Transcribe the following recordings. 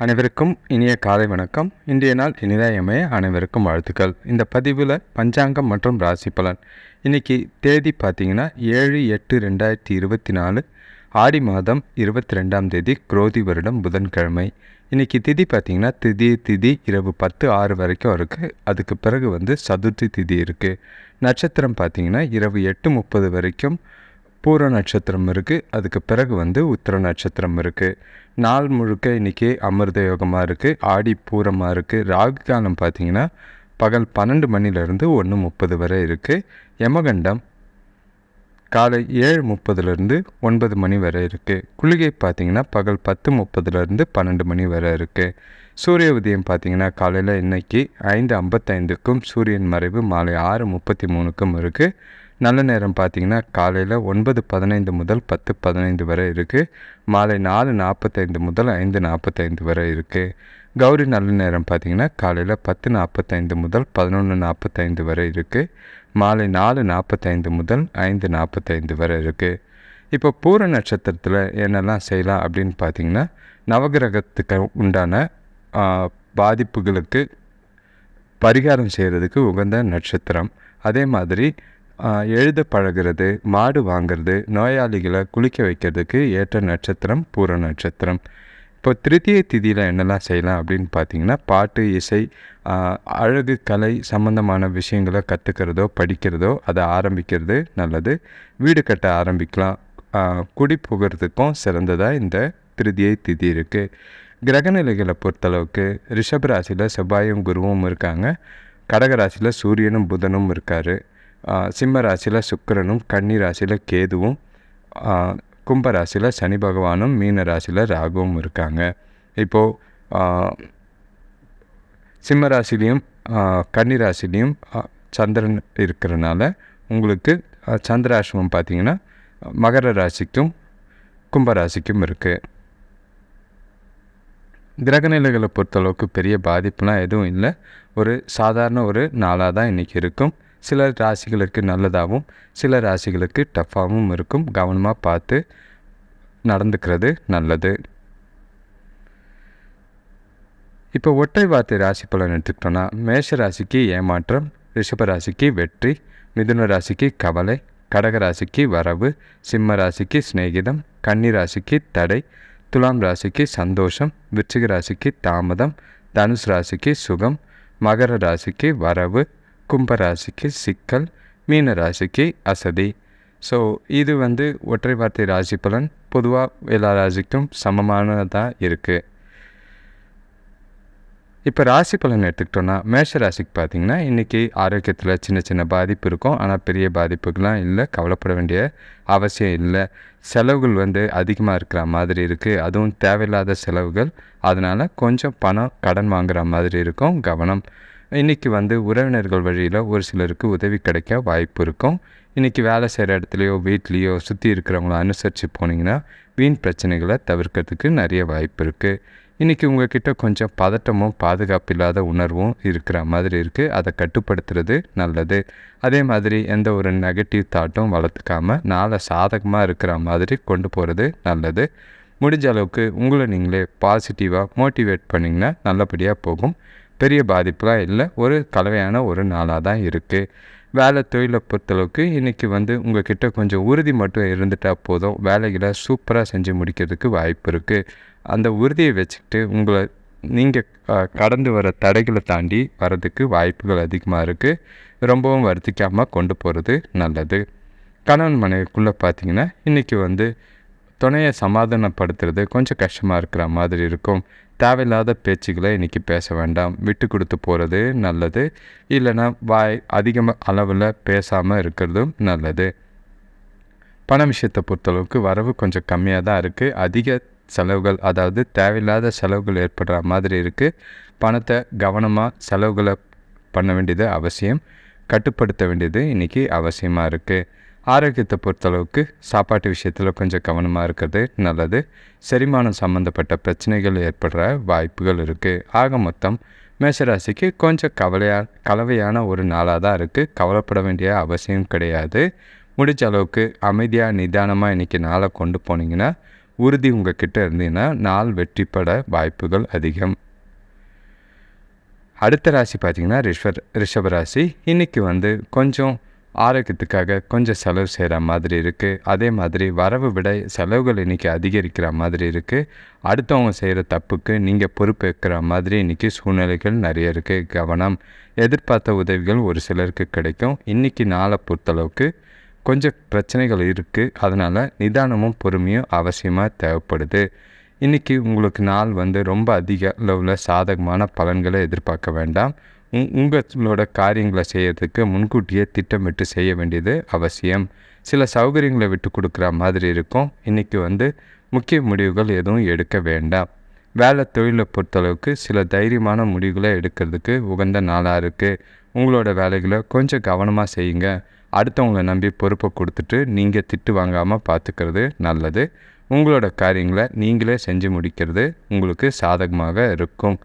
அனைவருக்கும் இனிய காலை வணக்கம். இன்றைய நாள் இனிதாய் அமைய அனைவருக்கும் வாழ்த்துக்கள். இந்த பதிவில் பஞ்சாங்கம் மற்றும் ராசி பலன். இன்றைக்கி தேதி பார்த்திங்கன்னா 7/8/2024 ஆடி மாதம் 22ஆம் தேதி குரோதி வருடம் புதன்கிழமை. இன்றைக்கி திதி பார்த்திங்கன்னா திதி இரவு 10:06 வரைக்கும் இருக்குது. அதுக்கு பிறகு சதுர்த்தி திதி இருக்குது. நட்சத்திரம் பார்த்திங்கன்னா இரவு 8:30 வரைக்கும் பூர நட்சத்திரம் இருக்குது. அதுக்கு பிறகு உத்திர நட்சத்திரம் இருக்குது. நாள் முழுக்க இன்றைக்கி அமிர்த யோகமாக இருக்குது. ஆடி பூரமாக இருக்குது. ராகு காலம் பார்த்திங்கன்னா பகல் 12 மணிலேருந்து 1:30 வரை இருக்குது. யமகண்டம் காலை 7:30லேருந்து 9 மணி வரை இருக்குது. குளிகை பார்த்திங்கன்னா பகல் 10:30லேருந்து 12 மணி வரை இருக்குது. சூரிய உதயம் பார்த்திங்கன்னா காலையில் இன்றைக்கி 5:55க்கும் சூரியன் மறைவு மாலை 6:33க்கும் இருக்குது. நல்ல நேரம் பார்த்திங்கன்னா காலையில் 9:15 முதல் 10:15 வரை இருக்குது. மாலை 4:45 முதல் 5:45 வரை இருக்குது. கௌரி நல்ல நேரம் பார்த்திங்கன்னா காலையில் 10:45 முதல் 11:45 வரை இருக்குது. மாலை 4:45 முதல் 5:45 வரை இருக்குது. இப்போ பூர நட்சத்திரத்தில் என்னெல்லாம் செய்யலாம் அப்படின்னு பார்த்திங்கன்னா, நவகிரகத்துக்கு உண்டான பாதிப்புகளுக்கு பரிகாரம் செய்கிறதுக்கு உகந்த நட்சத்திரம். அதே மாதிரி எழுத பழகிறது, மாடு வாங்கிறது, நோயாளிகளை குளிக்க வைக்கிறதுக்கு ஏற்ற நட்சத்திரம் பூர நட்சத்திரம். இப்போ திருத்திய திதியில் என்னெல்லாம் செய்யலாம் அப்படின்னு பார்த்தீங்கன்னா, பாட்டு, இசை, அழகு, கலை சம்பந்தமான விஷயங்களை கற்றுக்கிறதோ படிக்கிறதோ அதை ஆரம்பிக்கிறது நல்லது. வீடு கட்ட ஆரம்பிக்கலாம். குடி புகிறதுக்கும் சிறந்ததாக இந்த திருதியை திதி இருக்குது. கிரகநிலைகளை பொறுத்தளவுக்கு ரிஷபராசியில் செவ்வாயும் குருவும் இருக்காங்க. கடகராசியில் சூரியனும் புதனும் இருக்கார். சிம்ம ராசியில் சுக்கிரனும், கன்னி ராசியில் கேதுவும், கும்பராசியில் சனி பகவானும், மீன ராசியில் ராகுவும் இருக்காங்க. இப்போது சிம்ம ராசிலையும் கன்னி ராசிலையும் சந்திரன் இருக்கிறனால உங்களுக்கு சந்திராசிரமம் பார்த்திங்கன்னா மகர ராசிக்கும் கும்பராசிக்கும் இருக்குது. கிரகநிலைகளை பொறுத்தளவுக்கு பெரிய பாதிப்புலாம் எதுவும் இல்லை. ஒரு சாதாரண ஒரு நாளாக தான் இன்றைக்கி இருக்கும். சில ராசிகளுக்கு நல்லதாகவும் சில ராசிகளுக்கு டஃப்பாகவும் இருக்கும். கவனமாக பார்த்து நடந்துக்கிறது நல்லது. இப்போ ஒற்றை வார்த்தை ராசி பலன் எடுத்துக்கிட்டோன்னா, மேஷ ராசிக்கு ஏமாற்றம், ரிஷப ராசிக்கு வெற்றி, மிதுன ராசிக்கு கவலை, கடக ராசிக்கு வரவு, சிம்ம ராசிக்கு சிநேகிதம், கன்னி ராசிக்கு தடை, துலாம் ராசிக்கு சந்தோஷம், விருச்சிக ராசிக்கு தாமதம், தனுசு ராசிக்கு சுகம், மகர ராசிக்கு வரவு, கும்பராசிக்கு சிக்கல், மீன ராசிக்கு அசதி. ஸோ இது ஒற்றை வார்த்தை ராசி பலன். பொதுவாக எல்லா ராசிக்கும் சமமானதாக இருக்குது. இப்போ ராசி பலன் எடுத்துக்கிட்டோன்னா, மேஷ ராசிக்கு பார்த்திங்கன்னா இன்றைக்கி ஆரோக்கியத்தில் சின்ன சின்ன பாதிப்பு இருக்கும். ஆனால் பெரிய பாதிப்புகள்லாம் இல்லை. கவலைப்பட வேண்டிய அவசியம் இல்லை. செலவுகள் அதிகமாக இருக்கிற மாதிரி இருக்குது. அதுவும் தேவையில்லாத செலவுகள். அதனால் கொஞ்சம் பணம் கடன் வாங்குகிற மாதிரி இருக்கும். கவனம். இன்றைக்கி உறவினர்கள் வழியில் ஒரு சிலருக்கு உதவி கிடைக்க வாய்ப்பு இருக்கும். இன்றைக்கி வேலை செய்கிற இடத்துலையோ வீட்லேயோ சுற்றி இருக்கிறவங்கள அனுசரித்து போனீங்கன்னா வீண் பிரச்சனைகளை தவிர்க்கிறதுக்கு நிறைய வாய்ப்பு இருக்குது. இன்றைக்கி உங்கள்கிட்ட கொஞ்சம் பதட்டமும் பாதுகாப்பு இல்லாத உணர்வும் இருக்கிற மாதிரி இருக்குது. அதை கட்டுப்படுத்துறது நல்லது. அதே மாதிரி எந்த ஒரு நெகட்டிவ் தாட்டும் வளர்த்துக்காமல் நாளை சாதகமாக இருக்கிற மாதிரி கொண்டு போகிறது நல்லது. முடிஞ்ச அளவுக்கு உங்களை நீங்களே பாசிட்டிவாக மோட்டிவேட் பண்ணிங்கன்னா நல்லபடியாக போகும். பெரிய பாதிப்புலாம் இல்லை. ஒரு கலவையான ஒரு நாளாக தான் இருக்குது. வேலை தொழிலை பொறுத்தளவுக்கு இன்றைக்கி உங்கள் கிட்ட கொஞ்சம் உறுதி மட்டும் இருந்துட்டால் போதும். வேலைகளை சூப்பராக செஞ்சு முடிக்கிறதுக்கு வாய்ப்பு இருக்குது. அந்த உறுதியை வச்சுக்கிட்டு நீங்கள் கடந்து வர தடைகளை தாண்டி வர்றதுக்கு வாய்ப்புகள் அதிகமாக இருக்குது. ரொம்பவும் வருத்திக்காமல் கொண்டு போகிறது நல்லது. கணவன் மனைவிக்குள்ளே பார்த்திங்கன்னா இன்றைக்கி துணையை சமாதானப்படுத்துறது கொஞ்சம் கஷ்டமாக இருக்கிற மாதிரி இருக்கும். தேவையில்லாத பேச்சுக்களை இன்றைக்கி பேச வேண்டாம். விட்டு கொடுத்து போகிறது நல்லது. இல்லைனா அதிகமாக அளவில் பேசாமல் இருக்கிறதும் நல்லது. பண விஷயத்தை பொறுத்தளவுக்கு வரவு கொஞ்சம் கம்மியாக தான் இருக்குது. அதிக செலவுகள், அதாவது தேவையில்லாத செலவுகள் ஏற்படுற மாதிரி இருக்குது. பணத்தை கவனமாக செலவுகளை பண்ண வேண்டியது அவசியம். கட்டுப்படுத்த வேண்டியது இன்றைக்கி அவசியமாக இருக்குது. ஆரோக்கியத்தை பொறுத்தளவுக்கு சாப்பாட்டு விஷயத்தில் கொஞ்சம் கவனமாக இருக்கிறது நல்லது. செரிமானம் சம்மந்தப்பட்ட பிரச்சனைகள் ஏற்படுற வாய்ப்புகள் இருக்குது. ஆக மொத்தம் மேஷராசிக்கு கொஞ்சம் கலவையான ஒரு நாளாக தான் இருக்குது. கவலைப்பட வேண்டிய அவசியம் கிடையாது. முடிஞ்ச அளவுக்கு அமைதியாக நிதானமாக இன்றைக்கி நாளை கொண்டு போனீங்கன்னா உறுதி உங்ககிட்ட இருந்தீங்கன்னா நாள் வெற்றி பெற வாய்ப்புகள் அதிகம். அடுத்த ராசி பார்த்திங்கன்னா ரிஷப ராசி. இன்றைக்கி கொஞ்சம் ஆரோக்கியத்துக்காக கொஞ்சம் செலவு செய்கிற மாதிரி இருக்குது. அதே மாதிரி வரவு விட செலவுகள் இன்றைக்கி அதிகரிக்கிற மாதிரி இருக்குது. அடுத்தவங்க செய்கிற தப்புக்கு நீங்கள் பொறுப்பேற்கிற மாதிரி இன்றைக்கி சூழ்நிலைகள் நிறைய இருக்குது. கவனம். எதிர்பார்த்த உதவிகள் ஒரு சிலருக்கு கிடைக்கும். இன்றைக்கி நாளை பொறுத்தளவுக்கு கொஞ்சம் பிரச்சனைகள் இருக்குது. அதனால் நிதானமும் பொறுமையும் அவசியமாக தேவைப்படுது. இன்றைக்கி உங்களுக்கு நாள் ரொம்ப அதிக அளவில் சாதகமான பலன்களை எதிர்பார்க்க வேண்டாம். உங்களோட காரியங்களை செய்யறதுக்கு முன்கூட்டியே திட்டமிட்டு செய்ய வேண்டியது அவசியம். சில சௌகரியங்களை விட்டு கொடுக்குற மாதிரி இருக்கும். இன்றைக்கி முக்கிய முடிவுகள் எதுவும் எடுக்க வேண்டாம். வேலை தொழிலை பொறுத்தளவுக்கு சில தைரியமான முடிவுகளை எடுக்கிறதுக்கு உகந்த நாளாக இருக்குது. உங்களோட வேலைகளை கொஞ்சம் கவனமாக செய்யுங்க. அடுத்தவங்களை நம்பி பொறுப்பை கொடுத்துட்டு நீங்கள் திட்டு வாங்காமல் பார்த்துக்கிறது நல்லது. உங்களோட காரியங்களை நீங்களே செஞ்சு முடிக்கிறது உங்களுக்கு சாதகமாக இருக்கும்.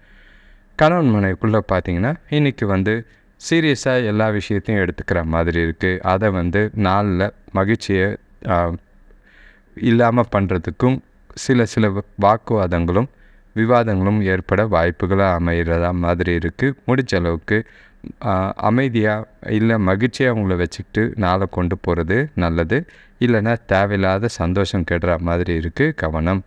கணவன் மனைவிக்குள்ளே பார்த்தீங்கன்னா இன்றைக்கி சீரியஸாக எல்லா விஷயத்தையும் எடுத்துக்கிற மாதிரி இருக்குது. அதை நாளில் மகிழ்ச்சியை இல்லாமல் பண்ணுறதுக்கும் சில வாக்குவாதங்களும் விவாதங்களும் ஏற்பட வாய்ப்புகளாக அமைகிறதா மாதிரி இருக்குது. முடிஞ்ச அளவுக்கு அமைதியாக இல்லை மகிழ்ச்சியாக அவங்கள வச்சுக்கிட்டு நாளை கொண்டு போகிறது நல்லது. இல்லைன்னா தேவையில்லாத சந்தோஷம் கெடுற மாதிரி இருக்குது. கவனம்.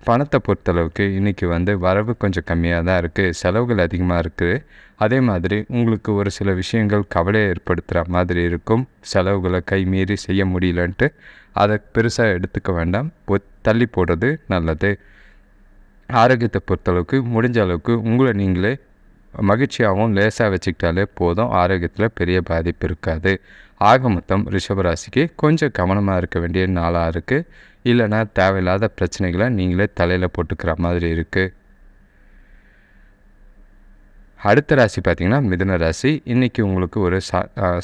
பணத்தை பொறுத்தளவுக்கு இன்றைக்கி வரவு கொஞ்சம் கம்மியாக தான் இருக்குது. செலவுகள் அதிகமாக இருக்குது. அதே மாதிரி உங்களுக்கு ஒரு சில விஷயங்கள் கவலையை ஏற்படுத்துகிற மாதிரி இருக்கும். செலவுகளை கைமீறி செய்ய முடியலன்ட்டு அதை பெருசாக எடுத்துக்க வேண்டாம். தள்ளி போடுறது நல்லது. ஆரோக்கியத்தை பொறுத்தளவுக்கு முடிஞ்ச அளவுக்கு உங்களை நீங்களே மகிழ்ச்சியாகவும் லேசாக வச்சுக்கிட்டாலே போதும். ஆரோக்கியத்தில் பெரிய பாதிப்பு இருக்காது. ஆக மொத்தம் ரிஷபராசிக்கு கொஞ்சம் கவனமாக இருக்க வேண்டிய நாளாக இருக்குது. இல்லைனா தேவையில்லாத பிரச்சனைகளை நீங்களே தலையில் போட்டுக்கிற மாதிரி இருக்குது. அடுத்த ராசி பார்த்திங்கன்னா மிதுன ராசி. இன்றைக்கி உங்களுக்கு ஒரு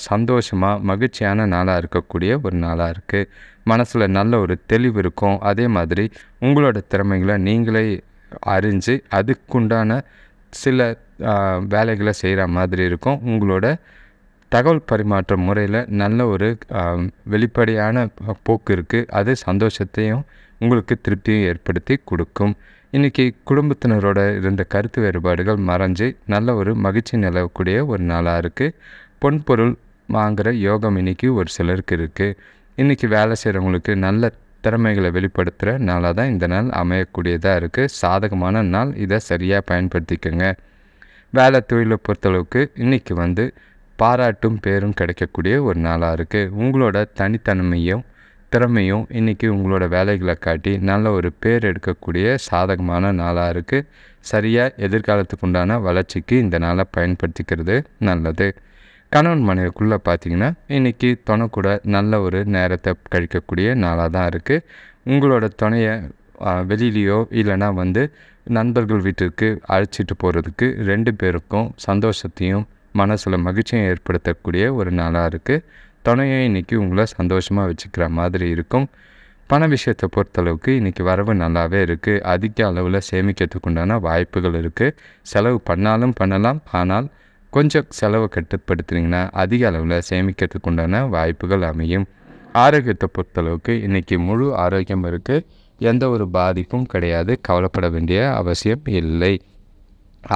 சந்தோஷமாக மகிழ்ச்சியான நாளாக இருக்கக்கூடிய ஒரு நாளாக இருக்குது. மனசில் நல்ல ஒரு தெளிவு இருக்கும். அதே மாதிரி உங்களோட திறமைகளை நீங்களே அறிஞ்சு அதுக்குண்டான சில வேலைகளை செய்கிற மாதிரி இருக்கும். உங்களோட தகவல் பரிமாற்ற முறையில் நல்ல ஒரு வெளிப்படையான போக்கு இருக்குது. அது சந்தோஷத்தையும் உங்களுக்கு திருப்தியும் ஏற்படுத்தி கொடுக்கும். இன்றைக்கி குடும்பத்தினரோட இருந்த கருத்து வேறுபாடுகள் மறைஞ்சு நல்ல ஒரு மகிழ்ச்சி நிலவக்கூடிய ஒரு நாளாக இருக்குது. பொன்பொருள் வாங்குகிற யோகம் இன்றைக்கி ஒரு சிலருக்கு இருக்குது. இன்றைக்கி வேலை செய்கிறவங்களுக்கு நல்ல திறமைகளை வெளிப்படுத்துகிற நாளாக தான் இந்த நாள் அமையக்கூடியதாக இருக்குது. சாதகமான நாள். இதை சரியாக பயன்படுத்திக்கோங்க. வேலை தொழிலை பொறுத்தளவுக்கு இன்றைக்கி பாராட்டும் பேரும் கிடைக்கக்கூடிய ஒரு நாளாக இருக்குது. உங்களோட தனித்தன்மையும் திறமையும் இன்றைக்கி உங்களோட வேலைகளை காட்டி நல்ல ஒரு பேர் எடுக்கக்கூடிய சாதகமான நாளாக இருக்குது. சரியாக எதிர்காலத்துக்கு உண்டான வளர்ச்சிக்கு இந்த நாளை பயன்படுத்திக்கிறது நல்லது. கணவன் மனைவிக்குள்ளே பார்த்திங்கன்னா இன்றைக்கி துணை கூட நல்ல ஒரு நேரத்தை கழிக்கக்கூடிய நாளாக தான் இருக்குது. உங்களோட துணையை வெளியிலையோ இல்லைனா நண்பர்கள் வீட்டிற்கு அழைச்சிட்டு போகிறதுக்கு 2 பேருக்கும் சந்தோஷத்தையும் மனசில் மகிழ்ச்சியும் ஏற்படுத்தக்கூடிய ஒரு நாளாக இருக்குது. துணையை இன்றைக்கி உங்களை சந்தோஷமாக வச்சுக்கிற மாதிரி இருக்கும். பண விஷயத்தை பொறுத்தளவுக்கு இன்றைக்கி வரவு நல்லாவே இருக்குது. அதிக அளவில் சேமிக்கிறதுக்கு உண்டான வாய்ப்புகள் இருக்குது. செலவு பண்ணாலும் பண்ணலாம். ஆனால் கொஞ்சம் செலவை கட்டுப்படுத்துனீங்கன்னா அதிக அளவில் சேமிக்கிறதுக்கு உண்டான வாய்ப்புகள் அமையும். ஆரோக்கியத்தை பொறுத்தளவுக்கு இன்றைக்கி முழு ஆரோக்கியம் இருக்குது. எந்த ஒரு பாதிப்பும் கிடையாது. கவலைப்பட வேண்டிய அவசியம் இல்லை.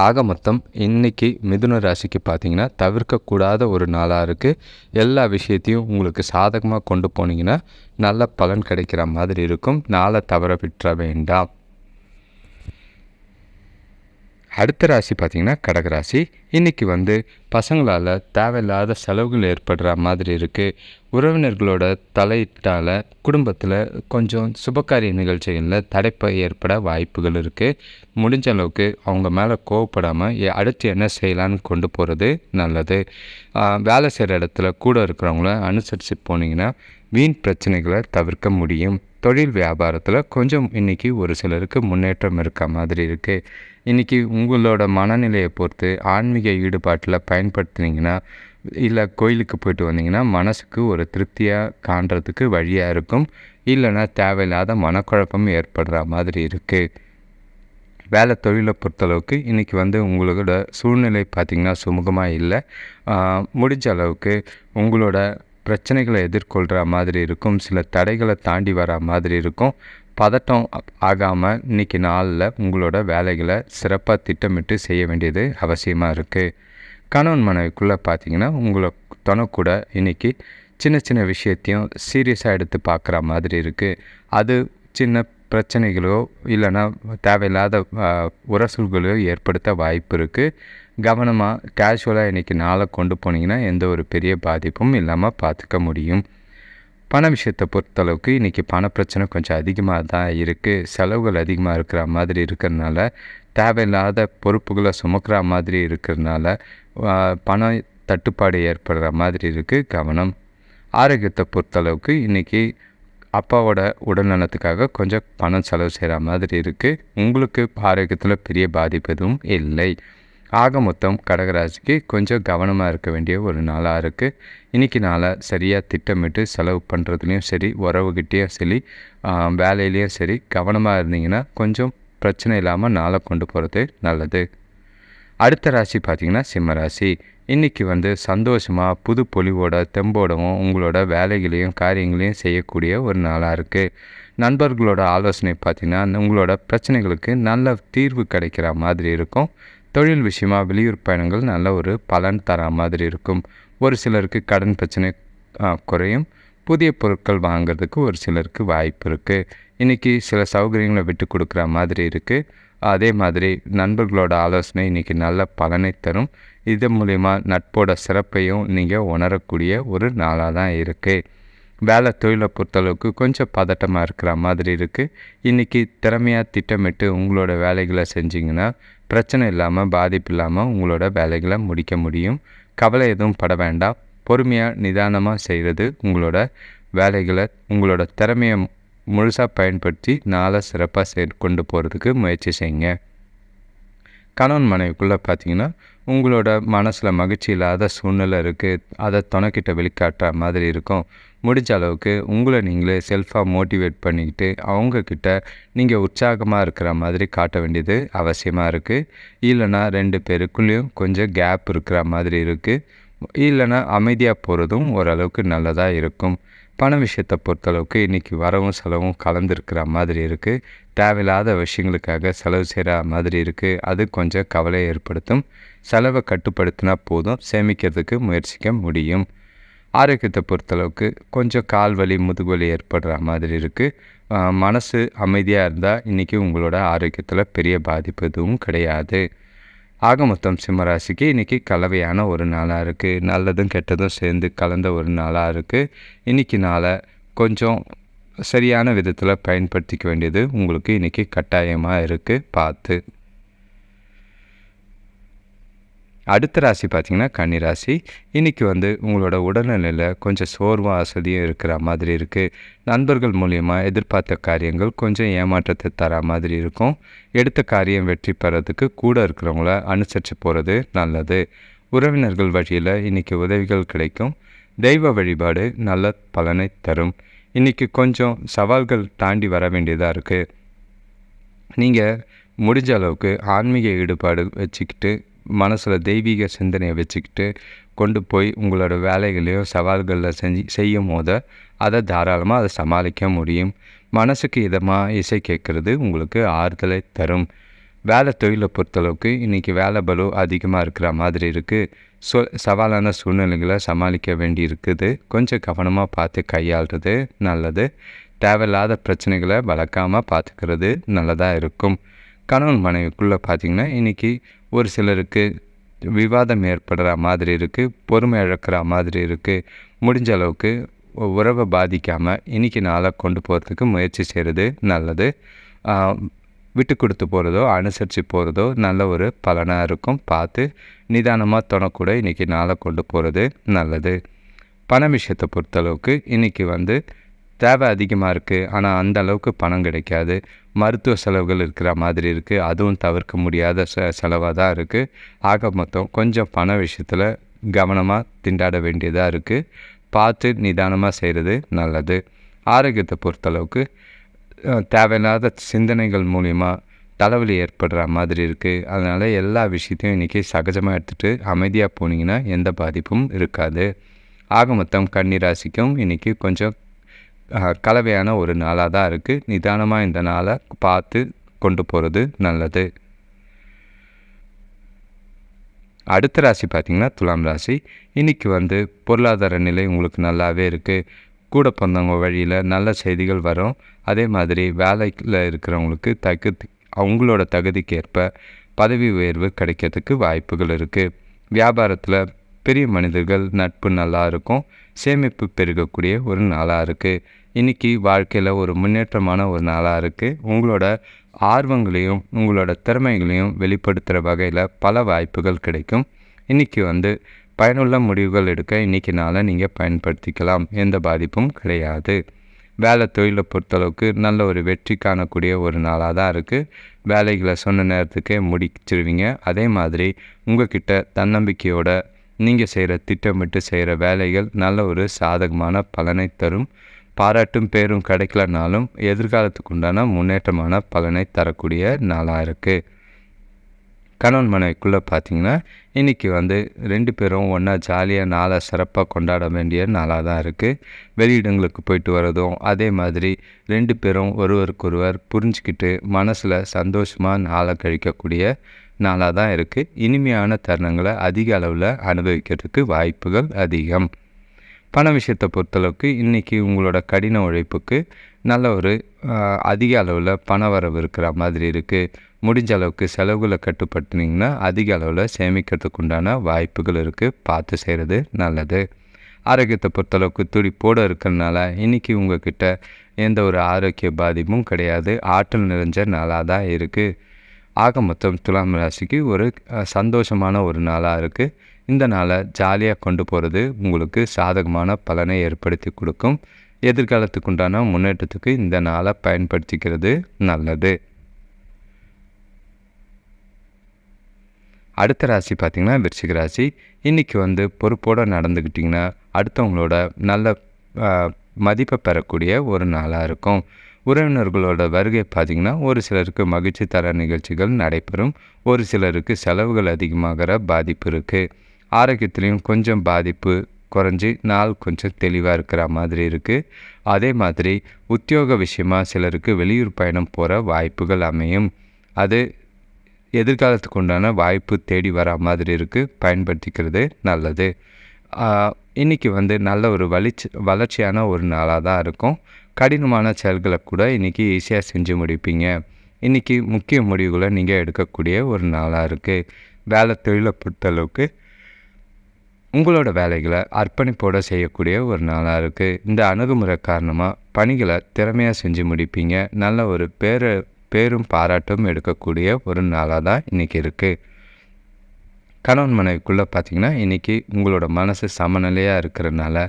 ஆக மொத்தம் இன்றைக்கி மிதுன ராசிக்கு பார்த்திங்கன்னா தவிர்க்கக்கூடாத ஒரு நாளாக இருக்குது. எல்லா விஷயத்தையும் உங்களுக்கு சாதகமாக கொண்டு போனீங்கன்னா நல்ல பலன் கிடைக்கிற மாதிரி இருக்கும். நாளை தவற விட்டுற வேண்டாம். அடுத்த ராசி பார்த்திங்கன்னா கடகராசி. இன்றைக்கி பசங்களால் தேவையில்லாத செலவுகள் ஏற்படுற மாதிரி இருக்குது. உறவினர்களோட தலையிட்டால் குடும்பத்தில் கொஞ்சம் சுபகாரிய நிகழ்ச்சிகளில் தடைப்பை ஏற்பட வாய்ப்புகள் இருக்குது. முடிஞ்ச அளவுக்கு அவங்க மேலே கோவப்படாமல் அடுத்து என்ன செய்யலான்னு கொண்டு போகிறது நல்லது. வேலை செய்கிற இடத்துல கூட இருக்கிறவங்கள அனுசரித்து போனீங்கன்னா வீண் பிரச்சனைகளை தவிர்க்க முடியும். தொழில் வியாபாரத்தில் கொஞ்சம் இன்றைக்கி ஒரு சிலருக்கு முன்னேற்றம் இருக்க மாதிரி இருக்குது. இன்றைக்கி உங்களோட மனநிலையை பொறுத்து ஆன்மீக ஈடுபாட்டில் பயன்படுத்தினீங்கன்னா இல்லை கோயிலுக்கு போயிட்டு வந்தீங்கன்னா மனசுக்கு ஒரு திருப்தியாக காண்றதுக்கு வழியாக இருக்கும். இல்லைன்னா தேவையில்லாத மனக்குழப்பம் ஏற்படுற மாதிரி இருக்குது. வேலை தொழிலை பொறுத்தளவுக்கு இன்றைக்கி உங்களோட சூழ்நிலை பார்த்திங்கன்னா சுமூகமாக இல்லை. முடிஞ்ச அளவுக்கு உங்களோட பிரச்சனைகளை எதிர்கொள்கிற மாதிரி இருக்கும். சில தடைகளை தாண்டி வர மாதிரி இருக்கும். பதட்டம் ஆகாமல் இன்றைக்கி நாளில் உங்களோட வேலைகளை சிறப்பாக திட்டமிட்டு செய்ய வேண்டியது அவசியமாக இருக்குது. கணவன் மனைவிக்குள்ளே பார்த்தீங்கன்னா உங்களை கூட இன்றைக்கி சின்ன சின்ன விஷயத்தையும் சீரியஸாக எடுத்து பார்க்குற மாதிரி இருக்குது. அது சின்ன பிரச்சனைகளோ இல்லைன்னா தேவையில்லாத உரசல்களோ ஏற்படுத்த வாய்ப்பு இருக்குது. கவனமாக கேஷுவலாக இன்றைக்கி நாளை கொண்டு போனீங்கன்னா எந்த ஒரு பெரிய பாதிப்பும் இல்லாமல் பார்த்துக்க முடியும். பண விஷயத்தை பொறுத்தளவுக்கு இன்றைக்கி பண பிரச்சனை கொஞ்சம் அதிகமாக தான் இருக்குது. செலவுகள் அதிகமாக இருக்கிற மாதிரி இருக்கிறதுனால, தேவையில்லாத பொறுப்புகளை சுமக்கிற மாதிரி இருக்கிறதுனால பண தட்டுப்பாடு ஏற்படுற மாதிரி இருக்குது. கவனம். ஆரோக்கியத்தை பொறுத்தளவுக்கு இன்றைக்கி அப்பாவோட உடல்நலத்துக்காக கொஞ்சம் பணம் செலவு செய்கிற மாதிரி இருக்குது. உங்களுக்கு ஆரோக்கியத்தில் பெரிய பாதிப்பு எதுவும் இல்லை. ஆக மொத்தம் கடகராசிக்கு கொஞ்சம் கவனமாக இருக்க வேண்டிய ஒரு நாளாக இருக்குது. இன்றைக்கி நாளை சரியாக திட்டமிட்டு செலவு பண்ணுறதுலையும் சரி, உறவுகிட்டேயும் சரி, வேலையிலையும் சரி கவனமாக இருந்தீங்கன்னா கொஞ்சம் பிரச்சனை இல்லாமல் நாளை கொண்டு போகிறது நல்லது. அடுத்த ராசி பார்த்திங்கன்னா சிம்ம ராசி. இன்றைக்கி சந்தோஷமாக புது பொலிவோட தெம்போடவும் உங்களோட வேலைகளையும் காரியங்களையும் செய்யக்கூடிய ஒரு நாளாக இருக்குது. நண்பர்களோட ஆலோசனை பார்த்திங்கன்னா உங்களோட பிரச்சனைகளுக்கு நல்ல தீர்வு கிடைக்கிற மாதிரி இருக்கும். தொழில் விஷயமாக வெளியூர் பயணங்கள் நல்ல ஒரு பலன் தர மாதிரி இருக்கும். ஒரு சிலருக்கு கடன் பிரச்சனை குறையும். புதிய பொருட்கள் வாங்கிறதுக்கு ஒரு சிலருக்கு வாய்ப்பு இருக்குது. இன்றைக்கி சில சௌகரியங்களை விட்டு கொடுக்குற மாதிரி இருக்குது. அதே மாதிரி நண்பர்களோட ஆலோசனை இன்றைக்கி நல்ல பலனை தரும். இது மூலிமா நட்போட சிறப்பையும் நீங்கள் உணரக்கூடிய ஒரு நாளாக தான் இருக்குது. வேலை தொழிலை பொறுத்தளவுக்கு கொஞ்சம் பதட்டமாக இருக்கிற மாதிரி இருக்குது. இன்றைக்கி திறமையாக திட்டமிட்டு உங்களோட வேலைகளை செஞ்சிங்கன்னா பிரச்சனை இல்லாமல் பாதிப்பு இல்லாமல் உங்களோட வேலைகளை முடிக்க முடியும். கவலை எதுவும் பட வேண்டாம். பொறுமையாக நிதானமாக செய்கிறது உங்களோட வேலைகளை உங்களோட திறமையை முழுசாக பயன்படுத்தி நாளை சிறப்பாக கொண்டு போகிறதுக்கு முயற்சி செய்யுங்க. கணவன் மனைவிக்குள்ளே பார்த்தீங்கன்னா உங்களோட மனசில் மகிழ்ச்சி இல்லாத சூழ்நிலை இருக்குது. அதை துணைக்கிட்ட வெளிக்காட்டுற மாதிரி இருக்கும். முடிஞ்ச அளவுக்கு உங்களை நீங்களே செல்ஃபாக மோட்டிவேட் பண்ணிக்கிட்டு அவங்கக்கிட்ட நீங்கள் உற்சாகமாக இருக்கிற மாதிரி காட்ட வேண்டியது அவசியமாக இருக்குது. இல்லைனா 2 பேருக்குள்ளேயும் கொஞ்சம் கேப் இருக்கிற மாதிரி இருக்குது. இல்லைனா அமைதியாக போகிறதும் ஓரளவுக்கு நல்லதாக இருக்கும். பண விஷயத்தை பொறுத்தளவுக்கு இன்றைக்கி வரவும் செலவும் கலந்துருக்கிற மாதிரி இருக்குது. தேவையில்லாத விஷயங்களுக்காக செலவு செய்கிற மாதிரி இருக்குது. அது கொஞ்சம் கவலையை ஏற்படுத்தும். செலவை கட்டுப்படுத்தினா போதும், சேமிக்கிறதுக்கு முயற்சிக்க முடியும். ஆரோக்கியத்தை பொறுத்தளவுக்கு கொஞ்சம் கால் வலி முதுகுவலி ஏற்படுற மாதிரி இருக்குது. மனசு அமைதியாக இருந்தால் இன்றைக்கி உங்களோட ஆரோக்கியத்தில் பெரிய பாதிப்பு எதுவும் கிடையாது. ஆக மொத்தம் சிம்மராசிக்கு இன்றைக்கி கலவையான ஒரு நாளாக இருக்குது. நல்லதும் கெட்டதும் சேர்ந்து கலந்த ஒரு நாளாக இருக்குது. இன்றைக்கி நாளை கொஞ்சம் சரியான விதத்தில் பயன்படுத்திக்க வேண்டியது உங்களுக்கு இன்றைக்கி கட்டாயமாக இருக்குது. பார்த்து. அடுத்த ராசி பார்த்திங்கன்னா கன்னிராசி. இன்றைக்கி உங்களோட உடல்நிலையில் கொஞ்சம் சோர்வும் அசதியும் இருக்கிற மாதிரி இருக்குது. நண்பர்கள் மூலியமாக எதிர்பார்த்த காரியங்கள் கொஞ்சம் ஏமாற்றத்தை தர மாதிரி இருக்கும். எடுத்த காரியம் வெற்றி பெறதுக்கு கூட இருக்கிறவங்கள அனுசரித்து போகிறது நல்லது. உறவினர்கள் வழியில் இன்றைக்கி உதவிகள் கிடைக்கும். தெய்வ வழிபாடு நல்ல பலனை தரும். இன்றைக்கி கொஞ்சம் சவால்கள் தாண்டி வர வேண்டியதாக இருக்குது. நீங்கள் முடிஞ்ச அளவுக்கு ஆன்மீக ஈடுபாடு வச்சுக்கிட்டு மனசில் தெய்வீக சிந்தனையை வச்சுக்கிட்டு கொண்டு போய் உங்களோட வேலைகளையும் சவால்களில் செய்யும் போது அதை தாராளமாக அதை சமாளிக்க முடியும். மனசுக்கு இதமாக இசை கேட்குறது உங்களுக்கு ஆறுதலை தரும். வேலை தொழிலை பொறுத்தளவுக்கு இன்றைக்கி வேலை பளு அதிகமாக இருக்கிற மாதிரி இருக்குது. சவாலான சூழ்நிலைகளை சமாளிக்க வேண்டி இருக்குது. கொஞ்சம் கவனமாக பார்த்து கையாளுறது நல்லது. தேவையில்லாத பிரச்சனைகளை வளர்க்காமல் பார்த்துக்கிறது நல்லதாக இருக்கும். கணவன் மனைவிக்குள்ளே பார்த்திங்கன்னா இன்றைக்கி ஒரு சிலருக்கு விவாதம் ஏற்படுற மாதிரி இருக்குது. பொறுமை இழக்கிற மாதிரி இருக்குது. முடிஞ்ச அளவுக்கு உறவை பாதிக்காமல் இன்றைக்கி நாளை கொண்டு போகிறதுக்கு முயற்சி செய்கிறது நல்லது. விட்டு கொடுத்து போகிறதோ அனுசரித்து போகிறதோ நல்ல ஒரு பலனாக இருக்கும். பார்த்து நிதானமாக துணக்கூட இன்றைக்கி நாளை கொண்டு போகிறது நல்லது. பண விஷயத்தை பொறுத்தளவுக்கு இன்றைக்கி தேவை அதிகமாக இருக்குது. ஆனால் அந்த அளவுக்கு பணம் கிடைக்காது. மருத்துவ செலவுகள் இருக்கிற மாதிரி இருக்குது. அதுவும் தவிர்க்க முடியாத செலவாக தான் இருக்குது. ஆக மொத்தம் கொஞ்சம் பண விஷயத்தில் கவனமாக திண்டாட வேண்டியதாக இருக்குது. பார்த்து நிதானமாக செய்கிறது நல்லது. ஆரோக்கியத்தை பொறுத்தளவுக்கு தேவையில்லாத சிந்தனைகள் மூலிமா தலைவலி ஏற்படுற மாதிரி இருக்குது. அதனால் எல்லா விஷயத்தையும் இன்றைக்கி சகஜமாக எடுத்துகிட்டு அமைதியாக போனீங்கன்னா எந்த பாதிப்பும் இருக்காது. ஆக மொத்தம் கன்னிராசிக்கும் இன்றைக்கி கொஞ்சம் கலவையான ஒரு நாளாக தான் இருக்குது. நிதானமாக இந்த நாளை பார்த்து கொண்டு போகிறது நல்லது. அடுத்த ராசி பார்த்திங்கன்னா துலாம் ராசி. இன்றைக்கி பொருளாதார நிலை உங்களுக்கு நல்லாவே இருக்குது. கூட பிறந்தவங்க வழியில் நல்ல செய்திகள் வரும். அதே மாதிரி வேலையில் இருக்கிறவங்களுக்கு அவங்களோட தகுதிக்கு ஏற்ப பதவி உயர்வு கிடைக்கிறதுக்கு வாய்ப்புகள் இருக்குது. வியாபாரத்தில் பெரிய மனிதர்கள் நட்பு நல்லா இருக்கும். சேமிப்பு பெருகக்கூடிய ஒரு நாளாக இருக்குது. இன்றைக்கி வாழ்க்கையில் ஒரு முன்னேற்றமான ஒரு நாளாக இருக்குது. உங்களோட ஆர்வங்களையும் உங்களோட திறமைகளையும் வெளிப்படுத்துகிற வகையில் பல வாய்ப்புகள் கிடைக்கும். இன்றைக்கி பயனுள்ள முடிவுகள் எடுக்க இன்றைக்கி நாளை நீங்கள் பயன்படுத்திக்கலாம். எந்த பாதிப்பும் கிடையாது. வேலை தொழிலை பொறுத்தளவுக்கு நல்ல ஒரு வெற்றி காணக்கூடிய ஒரு நாளாக தான் இருக்குது. வேலைகளை சொன்ன நேரத்துக்கே முடிச்சிருவீங்க. அதே மாதிரி உங்கள்கிட்ட தன்னம்பிக்கையோட நீங்கள் செய்கிற திட்டமிட்டு செய்கிற வேலைகள் நல்ல ஒரு சாதகமான பலனை தரும். பாராட்டும் பேரும் கிடைக்கலனாலும் எதிர்காலத்துக்கு உண்டான முன்னேற்றமான பலனை தரக்கூடிய நாளாக இருக்குது. கணவன் மனைவிக்குள்ளே பார்த்திங்கன்னா இன்றைக்கி 2 பேரும் ஒன்றா ஜாலியாக நாளை சிறப்பாக கொண்டாட வேண்டிய நாளாக தான் இருக்குது. வெளியிடங்களுக்கு போயிட்டு வரதும் அதே மாதிரி 2 பேரும் ஒருவருக்கொருவர் புரிஞ்சுக்கிட்டு மனசில் சந்தோஷமாக நாளை கழிக்கக்கூடிய நாளாக தான் இருக்குது. இனிமையான தருணங்களை அதிக அளவில் அனுபவிக்கிறதுக்கு வாய்ப்புகள் அதிகம். பண விஷயத்தை பொறுத்தளவுக்கு இன்றைக்கி உங்களோட கடின உழைப்புக்கு நல்ல ஒரு அதிக அளவில் பண வரவு இருக்கிற மாதிரி இருக்குது. முடிஞ்ச அளவுக்கு செலவுகளை கட்டுப்படுத்தினீங்கன்னா அதிக அளவில் சேமிக்கிறதுக்கு உண்டான வாய்ப்புகள் இருக்குது. பார்த்து செய்கிறது நல்லது. ஆரோக்கியத்தை பொறுத்தளவுக்கு துடிப்போடு இருக்கிறதுனால இன்றைக்கி உங்கள்கிட்ட எந்த ஒரு ஆரோக்கிய பாதிப்பும் கிடையாது. ஆற்றல் நிறைஞ்ச நாளாக தான் இருக்குது. ஆக மொத்தம் துலாம் ராசிக்கு ஒரு சந்தோஷமான ஒரு நாளாக இருக்குது. இந்த நாளை ஜாலியாக கொண்டு போகிறது உங்களுக்கு சாதகமான பலனை ஏற்படுத்தி கொடுக்கும். எதிர்காலத்துக்கு உண்டான முன்னேற்றத்துக்கு இந்த நாளை பயன்படுத்திக்கிறது நல்லது. அடுத்த ராசி பார்த்திங்கன்னா விருச்சிக ராசி. இன்றைக்கி பொறுப்போடு நடந்துக்கிட்டிங்கன்னா அடுத்தவங்களோட நல்ல மதிப்பை பெறக்கூடிய ஒரு நாளாக இருக்கும். உறவினர்களோட வருகை பார்த்திங்கன்னா ஒரு சிலருக்கு மகிழ்ச்சி தர நிகழ்ச்சிகள் நடைபெறும். ஒரு சிலருக்கு செலவுகள் அதிகமாகிற பாதிப்பு இருக்குது. ஆரோக்கியத்துலேயும் கொஞ்சம் பாதிப்பு குறைஞ்சி நாள் கொஞ்சம் தெளிவாக இருக்கிற மாதிரி இருக்குது. அதே மாதிரி உத்தியோக விஷயமாக சிலருக்கு வெளியூர் பயணம் போகிற வாய்ப்புகள் அமையும். அது எதிர்காலத்துக்கு உண்டான வாய்ப்பு தேடி வர மாதிரி இருக்குது. பயன்படுத்திக்கிறது நல்லது. இன்றைக்கி நல்ல ஒரு வளர்ச்சியான ஒரு நாளாக தான் இருக்கும். கடினமான செயல்களை கூட இன்றைக்கி ஈஸியாக செஞ்சு முடிப்பீங்க. இன்றைக்கி முக்கிய முடிவுகளை நீங்கள் எடுக்கக்கூடிய ஒரு நாளாக இருக்குது. வேலை தொழிலை பொறுத்தளவுக்கு உங்களோட வேலைகளை அர்ப்பணிப்போடு செய்யக்கூடிய ஒரு நாளாக இருக்குது. இந்த அணுகுமுறை காரணமாக பணிகளை திறமையாக செஞ்சு முடிப்பீங்க. நல்ல ஒரு பேரும் பாராட்டும் எடுக்கக்கூடிய ஒரு நாளாக தான் இன்றைக்கி இருக்குது. கணவன் மனைவிக்குள்ளே பார்த்திங்கன்னா இன்றைக்கி உங்களோட மனசு சமநிலையாக இருக்கிறதுனால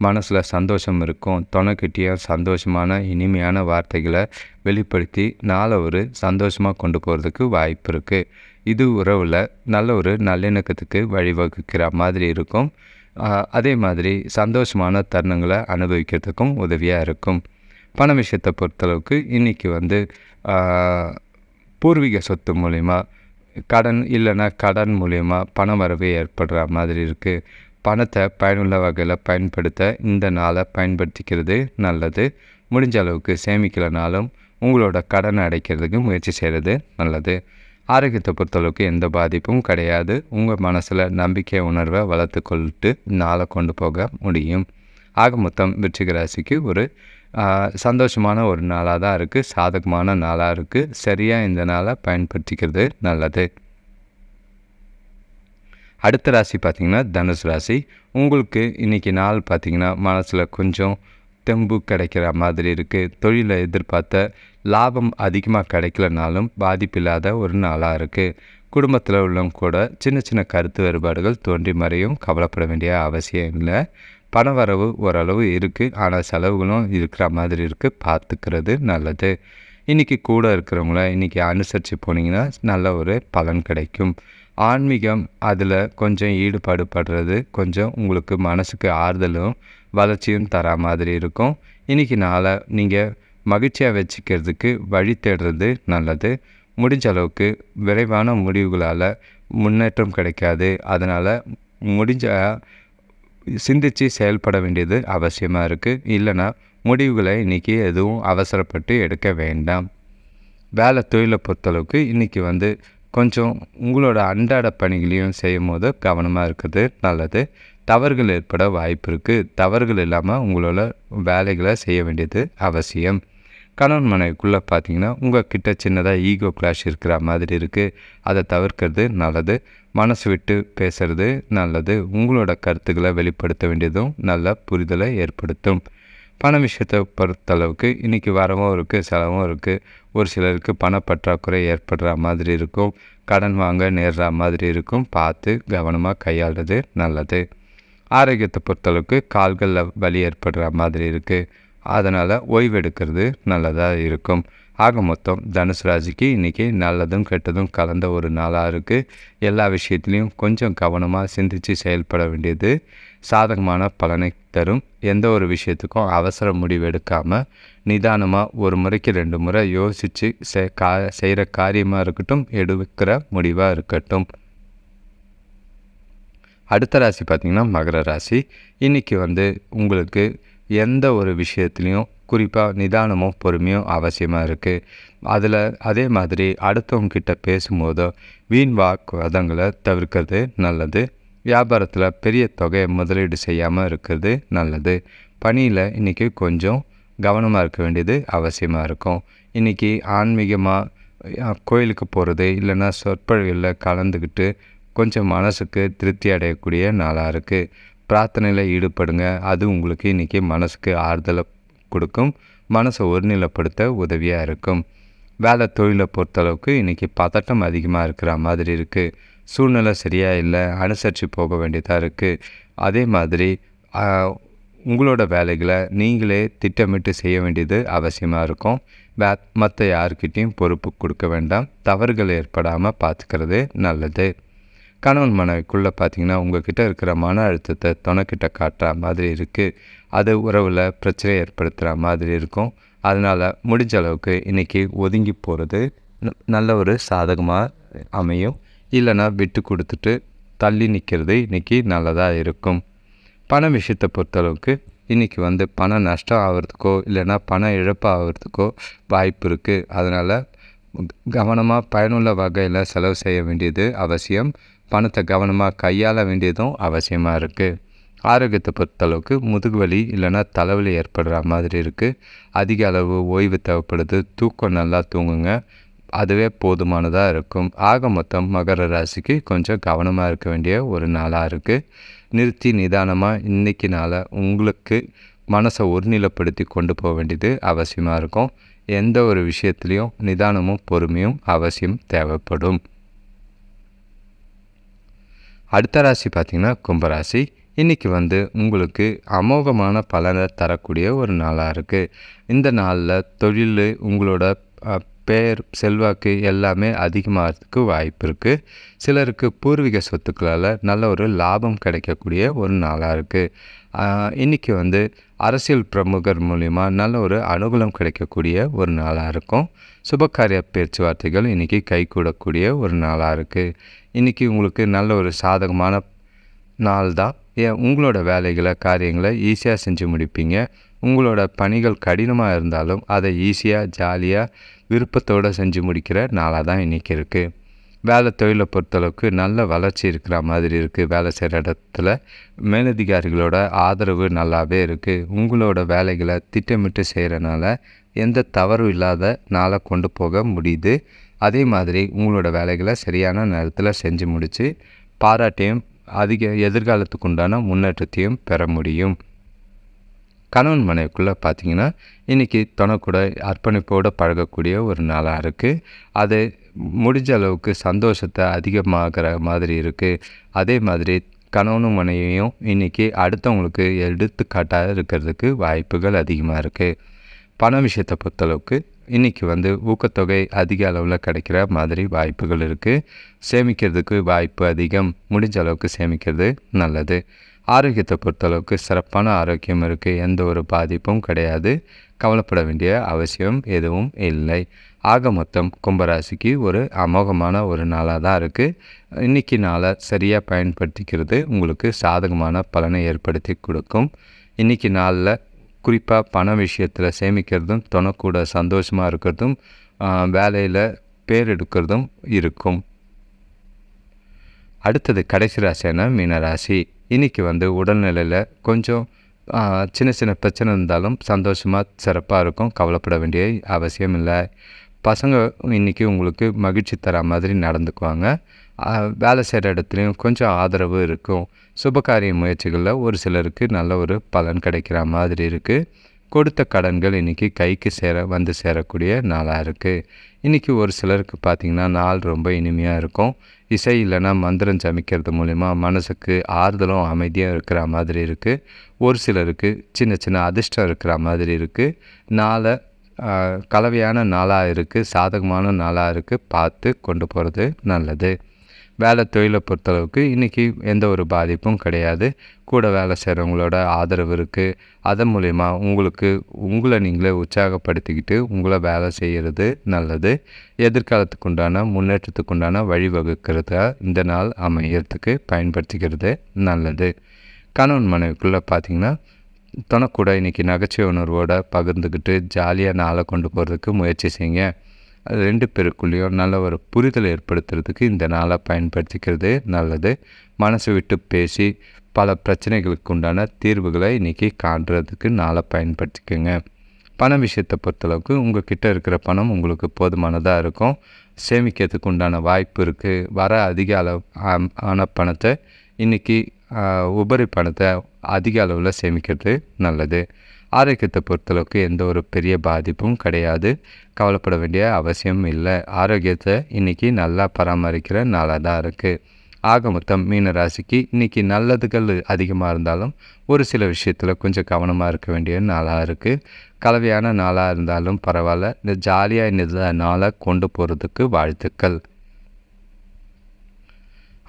மனசில் சந்தோஷம் இருக்கும். துணைக்கிட்டேயும் சந்தோஷமான இனிமையான வார்த்தைகளை வெளிப்படுத்தி நாளை ஒரு சந்தோஷமாக கொண்டு போகிறதுக்கு வாய்ப்பு இருக்குது. இது உறவில் நல்ல ஒரு நல்லிணக்கத்துக்கு வழிவகுக்கிற மாதிரி இருக்கும். அதே மாதிரி சந்தோஷமான தருணங்களை அனுபவிக்கிறதுக்கும் உதவியாக இருக்கும். பண விஷயத்தை பொறுத்தளவுக்கு இன்றைக்கி பூர்வீக சொத்து மூலிமா கடன் இல்லைன்னா கடன் மூலயமா பண வரவு ஏற்படுற மாதிரி இருக்குது. பணத்தை பயனுள்ள வகையில் பயன்படுத்த இந்த நாளை பயன்படுத்திக்கிறது நல்லது. முடிஞ்ச அளவுக்கு சேமிக்கலைனாலும் உங்களோட கடனை அடைக்கிறதுக்கு முயற்சி செய்கிறது நல்லது. ஆரோக்கியத்தை பொறுத்தளவுக்கு எந்த பாதிப்பும் கிடையாது. உங்கள் மனசில் நம்பிக்கை உணர்வை வளர்த்து கொள்ளிட்டு நாளை கொண்டு போக முடியும். ஆக மொத்தம் விருச்சிக ராசிக்கு ஒரு சந்தோஷமான ஒரு நாளாக தான் இருக்குது. சாதகமான நாளாக இருக்குது. சரியாக இந்த நாளை பயன்படுத்திக்கிறது நல்லது. அடுத்த ராசி பார்த்திங்கன்னா தனுசு ராசி. உங்களுக்கு இன்றைக்கி நாள் பார்த்திங்கன்னா மனசில் கொஞ்சம் தெம்பு கிடைக்கிற மாதிரி இருக்குது. தொழிலை எதிர்பார்த்த லாபம் அதிகமாக கிடைக்கலனாலும் பாதிப்பில்லாத ஒரு நாளாக இருக்குது. குடும்பத்தில் உள்ளவங்க கூட சின்ன சின்ன கருத்து வேறுபாடுகள் தோன்றி மறையும். கவலைப்பட வேண்டிய அவசியம் இல்லை. பண வரவு ஓரளவு இருக்குது. ஆனால் செலவுகளும் இருக்கிற மாதிரி இருக்குது. பார்த்துக்கிறது நல்லது. இன்றைக்கி கூட இருக்கிறவங்கள இன்றைக்கி அனுசரித்து போனீங்கன்னா நல்ல ஒரு பலன் கிடைக்கும். ஆன்மீகம் அதில் கொஞ்சம் ஈடுபாடு படுறது கொஞ்சம் உங்களுக்கு மனசுக்கு ஆறுதலும் வளர்ச்சியும் தர மாதிரி இருக்கும். இன்றைக்கி நாளை நீங்கள் மகிழ்ச்சியாக வச்சுக்கிறதுக்கு வழி தேடுறது நல்லது. முடிஞ்ச அளவுக்கு விரைவான முடிவுகளால் முன்னேற்றம் கிடைக்காது. அதனால் முடிஞ்ச சிந்தித்து செயல்பட வேண்டியது அவசியமாக இருக்குது. இல்லைன்னா முடிவுகளை இன்றைக்கி எதுவும் அவசரப்பட்டு எடுக்க வேண்டாம். வேலை தொழிலை பொறுத்தளவுக்கு இன்றைக்கி கொஞ்சம் உங்களோட அன்றாட பணிகளையும் செய்யும் போது கவனமாக இருக்கிறது நல்லது. தவறுகள் ஏற்பட வாய்ப்பு இருக்குது. தவறுகள் இல்லாமல் உங்களோட வேலைகளை செய்ய வேண்டியது அவசியம். கணவன் மனைவிக்குள்ளே பார்த்தீங்கன்னா உங்கள் கிட்ட சின்னதாக ஈகோ கிளாஷ் இருக்கிற மாதிரி இருக்குது. அதை தவிர்க்கிறது நல்லது. மனசு விட்டு பேசுகிறது நல்லது. உங்களோட கருத்துக்களை வெளிப்படுத்த வேண்டியதும் நல்ல புரிதலை ஏற்படுத்தும். பண விஷயத்தை பொறுத்தளவுக்கு இன்றைக்கி வரவும் இருக்குது, செலவும் இருக்குது. ஒரு சிலருக்கு பணப்பற்றாக்குறை ஏற்படுற மாதிரி இருக்கும். கடன் வாங்க நேர்ற மாதிரி இருக்கும். பார்த்து கவனமாக கையாளுறது நல்லது. ஆரோக்கியத்தை பொறுத்தளவுக்கு கால்களில் வலி ஏற்படுற மாதிரி இருக்குது. அதனால் ஓய்வெடுக்கிறது நல்லதாக இருக்கும். ஆக மொத்தம் தனுசு ராசிக்கு இன்றைக்கி நல்லதும் கெட்டதும் கலந்த ஒரு நாளாக இருக்குது. எல்லா விஷயத்துலேயும் கொஞ்சம் கவனமாக சிந்தித்து செயல்பட வேண்டியது சாதகமான பலனை தரும். எந்த ஒரு விஷயத்துக்கும் அவசர முடிவு எடுக்காமல் நிதானமாக ஒரு முறைக்கு 2 முறை யோசித்து செய்கிற காரியமாக இருக்கட்டும், எடுக்கிற முடிவாக இருக்கட்டும். அடுத்த ராசி பார்த்திங்கன்னா மகர ராசி. இன்றைக்கி உங்களுக்கு எந்த ஒரு விஷயத்துலையும் குறிப்பாக நிதானமும் பொறுமையும் அவசியமாக இருக்குது. அதில் அதே மாதிரி அடுத்தவங்கக்கிட்ட பேசும்போதோ வீண் வாக்குவாதங்களை தவிர்க்கிறது நல்லது. வியாபாரத்தில் பெரிய தொகையை முதலீடு செய்யாமல் இருக்கிறது நல்லது. பணியில் இன்றைக்கி கொஞ்சம் கவனமாக இருக்க வேண்டியது அவசியமாக இருக்கும். இன்றைக்கி ஆன்மீகமாக கோயிலுக்கு போகிறது இல்லைன்னா சொற்பொழிவில் கலந்துக்கிட்டு கொஞ்சம் மனசுக்கு திருப்தி அடையக்கூடிய நாளாக இருக்குது. பிரார்த்தனையில் ஈடுபடுங்க. அது உங்களுக்கு இன்றைக்கி மனசுக்கு ஆறுதலை கொடுக்கும். மனசை ஒருநிலைப்படுத்த உதவியாக இருக்கும். வேலை தொழிலை பொறுத்தளவுக்கு இன்றைக்கி பதட்டம் அதிகமாக இருக்கிற மாதிரி இருக்குது. சூழ்நிலை சரியாக இல்லை, அனுசரித்து போக வேண்டியதாக இருக்குது. அதே மாதிரி உங்களோட வேலைகளை நீங்களே திட்டமிட்டு செய்ய வேண்டியது அவசியமாக இருக்கும். மற்ற யாருக்கிட்டையும் பொறுப்பு கொடுக்க வேண்டாம். தவறுகள் ஏற்படாமல் பார்த்துக்கிறது நல்லது. கணவன் மனைவிக்குள்ளே பார்த்தீங்கன்னா உங்கள்கிட்ட இருக்கிற மன அழுத்தத்தை துணைக்கிட்ட காட்டுற மாதிரி இருக்குது. அது உறவில் பிரச்சனை ஏற்படுத்துகிற மாதிரி இருக்கும். அதனால் முடிஞ்ச அளவுக்கு இன்றைக்கி ஒதுங்கி போகிறது நல்ல ஒரு சாதகமாக அமையும். இல்லைன்னா விட்டு கொடுத்துட்டு தள்ளி நிற்கிறது இன்றைக்கி நல்லதாக இருக்கும். பண விஷயத்தை பொறுத்தளவுக்கு இன்றைக்கி பண நஷ்டம் ஆகிறதுக்கோ இல்லைன்னா பண இழப்பு ஆகிறதுக்கோ வாய்ப்பு இருக்குது. அதனால் கவனமாக பயனுள்ள வகையில் செலவு செய்ய வேண்டியது அவசியம். பணத்தை கவனமாக கையாள வேண்டியதும் அவசியமாக இருக்குது. ஆரோக்கியத்தை பொறுத்தளவுக்கு முதுகுவலி இல்லைன்னா தலைவலி ஏற்படுற மாதிரி இருக்குது. அதிக அளவு ஓய்வு தேவைப்படுது. தூக்கம் நல்லா தூங்குங்க. அதுவே போதுமானதாக இருக்கும். ஆக மொத்தம் மகர ராசிக்கு கொஞ்சம் கவனமாக இருக்க வேண்டிய ஒரு நாளாக இருக்குது. நிறுத்தி நிதானமாக இன்றைக்கி நாளை உங்களுக்கு மனசை ஒருநிலைப்படுத்தி கொண்டு போக வேண்டியது அவசியமாக இருக்கும். எந்த ஒரு விஷயத்துலேயும் நிதானமும் பொறுமையும் அவசியம் தேவைப்படும். அடுத்த ராசி பார்த்திங்கன்னா கும்பராசி. இன்றைக்கி உங்களுக்கு அமோகமான பலனை தரக்கூடிய ஒரு நாளாக இருக்குது. இந்த நாளில் தொழில் உங்களோட பெயர் செல்வாக்கு எல்லாமே அதிகமாகிறதுக்கு வாய்ப்பு இருக்குது. சிலருக்கு பூர்வீக சொத்துக்களால் நல்ல ஒரு லாபம் கிடைக்கக்கூடிய ஒரு நாளாக இருக்குது. இன்றைக்கி அரசியல் பிரமுகர் மூலிமா நல்ல ஒரு அனுகூலம் கிடைக்கக்கூடிய ஒரு நாளாக இருக்கும். சுபகாரிய பேச்சுவார்த்தைகள் இன்றைக்கி கைகூடக்கூடிய ஒரு நாளாக இருக்குது. இன்றைக்கி உங்களுக்கு நல்ல ஒரு சாதகமான நாள் தான். உங்களோட வேலைகளை காரியங்களை ஈஸியாக செஞ்சு முடிப்பீங்க. உங்களோட பணிகள் கடினமாக இருந்தாலும் அதை ஈஸியாக ஜாலியாக விருப்பத்தோடு செஞ்சு முடிக்கிற நாளாக தான் இன்றைக்கி இருக்குது. வேலை தொழிலை பொறுத்தளவுக்கு நல்ல வளர்ச்சி இருக்கிற மாதிரி இருக்குது. வேலை செய்கிற இடத்துல மேலதிகாரிகளோட ஆதரவு நல்லாவே இருக்குது. உங்களோட வேலைகளை திட்டமிட்டு செய்கிறனால எந்த தவறும் இல்லாத நாளை கொண்டு போக முடியுது. அதே மாதிரி உங்களோட வேலைகளை சரியான நேரத்தில் செஞ்சு முடித்து பாராட்டையும் அதிக எதிர்காலத்துக்கு உண்டான முன்னேற்றத்தையும் பெற முடியும். கணவன் மனைவிக்குள்ளே பார்த்திங்கன்னா இன்றைக்கி தனக்கூட அர்ப்பணிப்போடு பழகக்கூடிய ஒரு நாளாக இருக்குது. அது முடிஞ்ச அளவுக்கு சந்தோஷத்தை அதிகமாகிற மாதிரி இருக்குது. அதே மாதிரி கணவனும் மனைவியும் இன்றைக்கி அடுத்தவங்களுக்கு எடுத்துக்காட்டாக இருக்கிறதுக்கு வாய்ப்புகள் அதிகமாக இருக்குது. பண விஷயத்தை பொறுத்தளவுக்கு இன்றைக்கி ஊக்கத்தொகை அதிக அளவில் கிடைக்கிற மாதிரி வாய்ப்புகள் இருக்குது. சேமிக்கிறதுக்கு வாய்ப்பு அதிகம். முடிஞ்ச அளவுக்கு சேமிக்கிறது நல்லது. ஆரோக்கியத்தை பொறுத்தளவுக்கு சிறப்பான ஆரோக்கியம் இருக்குது. எந்த ஒரு பாதிப்பும் கிடையாது. கவலைப்பட வேண்டிய அவசியம் எதுவும் இல்லை. ஆக மொத்தம் கும்பராசிக்கு ஒரு அமோகமான ஒரு நாளாக தான் இருக்குது. இன்றைக்கி நாளை சரியாக பயன்படுத்திக்கிறது உங்களுக்கு சாதகமான பலனை ஏற்படுத்தி கொடுக்கும். இன்றைக்கி நாளில் குறிப்பாக பண விஷயத்தில் சேமிக்கிறதும் தொணக்கூட சந்தோஷமாக இருக்கிறதும் வேலையில் பேர் எடுக்கிறதும் இருக்கும். அடுத்தது கடைசி ராசியான மீனராசி. இன்றைக்கி உடல்நிலையில் கொஞ்சம் சின்ன சின்ன பிரச்சனை இருந்தாலும் சந்தோஷமாக சிறப்பாக இருக்கும். கவலைப்பட வேண்டிய அவசியம் இல்லை. பசங்க இன்றைக்கி உங்களுக்கு மகிழ்ச்சி தர மாதிரி நடந்துக்குவாங்க. வேலை செய்கிற இடத்துலையும் கொஞ்சம் ஆதரவு இருக்கும். சுபகாரிய முயற்சிகளில் ஒரு சிலருக்கு நல்ல ஒரு பலன் கிடைக்கிற மாதிரி இருக்குது. கொடுத்த கடன்கள் இன்றைக்கி கைக்கு சேரக்கூடிய நாளாக இருக்குது. இன்றைக்கி ஒரு சிலருக்கு பார்த்திங்கன்னா நாள் ரொம்ப இனிமையாக இருக்கும். இசை இல்லைன்னா மந்திரம் ஜபிக்கிறது மூலிமா மனசுக்கு ஆறுதலும் அமைதியாக இருக்கிற மாதிரி இருக்குது. ஒரு சிலருக்கு சின்ன சின்ன அதிர்ஷ்டம் இருக்கிற மாதிரி இருக்குது. நாளை கலவையான நாளாக இருக்குது, சாதகமான நாளாக இருக்குது. பார்த்து கொண்டு போகிறது நல்லது. வேலை தொழிலை பொறுத்தளவுக்கு இன்றைக்கி எந்த ஒரு பாதிப்பும் கிடையாது. கூட வேலை செய்கிறவங்களோட ஆதரவு இருக்குது. அதன் மூலிமா உங்களை நீங்களே உற்சாகப்படுத்திக்கிட்டு உங்களை வேலை செய்கிறது நல்லது. எதிர்காலத்துக்கு உண்டான முன்னேற்றத்துக்கு உண்டான வழிவகுக்கிறத இந்த நாள் அமையறதுக்கு பயன்படுத்திக்கிறது நல்லது. கணவன் மனைவிக்குள்ளே பார்த்திங்கன்னா தொணக்கூட இன்றைக்கி நகைச்சுவை உணர்வோடு பகிர்ந்துக்கிட்டு ஜாலியாக நாளை கொண்டு போகிறதுக்கு முயற்சி செய்யுங்க. 2 பேருக்குள்ளேயும் நல்ல ஒரு புரிதல் ஏற்படுத்துறதுக்கு இந்த நாளை பயன்படுத்திக்கிறது நல்லது. மனசு விட்டு பேசி பல பிரச்சனைகளுக்கு உண்டான தீர்வுகளை இன்றைக்கி காண்றதுக்கு நாளை பயன்படுத்திக்கோங்க. பண விஷயத்தை பொறுத்தளவுக்கு உங்கள் கிட்டே இருக்கிற பணம் உங்களுக்கு போதுமானதாக இருக்கும். சேமிக்கிறதுக்கு உண்டான வாய்ப்பு இருக்குது. வர அதிக ஆன பணத்தை இன்றைக்கி உபரி பணத்தை அதிக அளவில் சேமிக்கிறது நல்லது. ஆரோக்கியத்தை பொறுத்தளவுக்கு எந்த ஒரு பெரிய பாதிப்பும் கிடையாது. கவலைப்பட வேண்டிய அவசியம் இல்லை. ஆரோக்கியத்தை இன்றைக்கி நல்லா பராமரிக்கிற நாளாக தான் இருக்குது. ஆக மொத்தம் மீன ராசிக்கு இன்றைக்கி நல்லதுகள் அதிகமாக இருந்தாலும் ஒரு சில விஷயத்தில் கொஞ்சம் கவனமாக இருக்க வேண்டிய நாளாக இருக்குது. கலவையான நாளாக இருந்தாலும் பரவாயில்ல. இந்த ஜாலியாக இந்த நாளை கொண்டு போகிறதுக்கு வாழ்த்துக்கள்.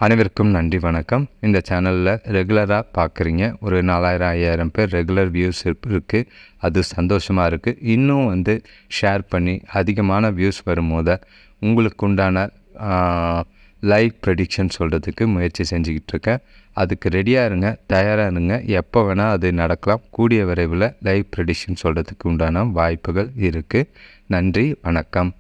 அனைவருக்கும் நன்றி, வணக்கம். இந்த சேனலில் ரெகுலராக பார்க்குறீங்க. ஒரு 4000-5000 பேர் ரெகுலர் வியூஸ் இருக்குது. அது சந்தோஷமாக இருக்குது. இன்னும் ஷேர் பண்ணி அதிகமான வியூஸ் வரும்போது உங்களுக்கு உண்டான லைவ் ப்ரெடிக்ஷன் சொல்கிறதுக்கு முயற்சி செஞ்சுக்கிட்டு இருக்கேன். அதுக்கு ரெடியாக இருங்க, தயாராக இருங்க. எப்போ வேணால் அது நடக்கலாம். கூடிய விரைவில் லைவ் ப்ரெடிக்ஷன் சொல்கிறதுக்கு உண்டான வாய்ப்புகள் இருக்குது. நன்றி, வணக்கம்.